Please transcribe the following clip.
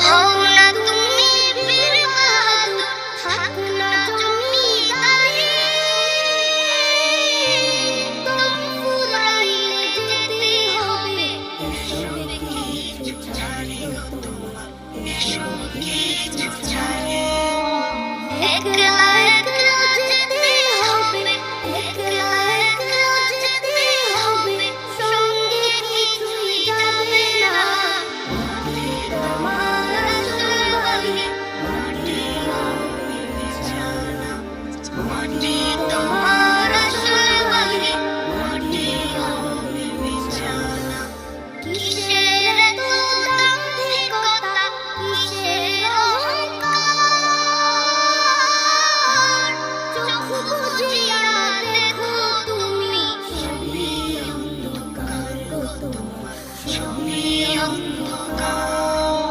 হও না তুমি বীর বাহাদুর, থাক না জমিদারি। দম ফুরাইলে যেতে হবে, এসব কিছু ছাড়িও তোমার, এসব কিছু ছাড়িও। একলা একলা যেতে হবে, একলা একলা যেতে হবে, সঙ্গে কিছুই যাবে না।